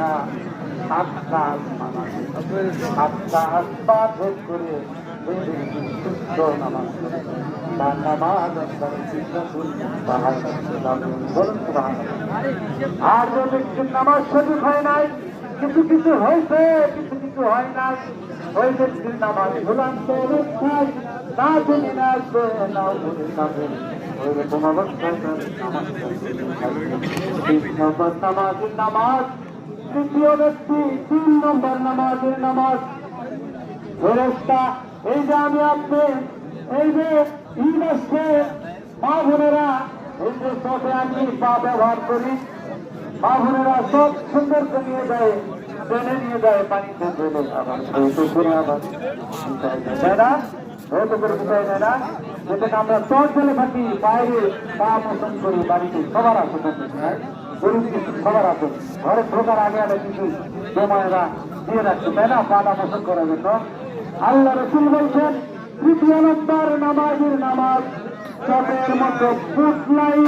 না সাতটা আসপা ভেদ করে শুদ্ধ নামাজ তার নামাজ আর যে ব্যক্তির নামাজ সঠিক হয় নাই, কিছু কিছু হয়েছে, কিছু কিছু হয় নাই, ওই ব্যক্তির নামাজ ভুলান্ত অবস্থায় না জেনে না আসবে, না বলে যাবে, ওইরকম অবস্থায় নামাজ 3 নম্বর নামাজের নামাজ। তৃতীয় ব্যক্তি 3 নম্বর নামাজের নামাজ ফেরেশতা। এই যে আমি আপনি এই যে ঈদ আসছে, মা বোনেরা এই যে চোখে আমি পা ব্যবহার করি, মা বোনেরা সব সুন্দর করে নিয়ে যায়, টেনে নিয়ে যায় পানিতে ফেলে, আবার করে আবার তাই না, হয়তো করে বুঝাই নেয় না, যেটাকে আমরা চট ফেলে থাকি, বাইরে পা মোচন করি, বাড়িতে সবার আছে গরিব কিছু সবার আছে, ঘরে ঢোকার আগে আগে কিছু জমায়েরা দিয়ে রাখছে, তাই না, পাটা মোচন করার জন্য। আল্লাহ রসুল বলছেন 3 নম্বর নামাজের নামাজ চটের মতো পুতলাই।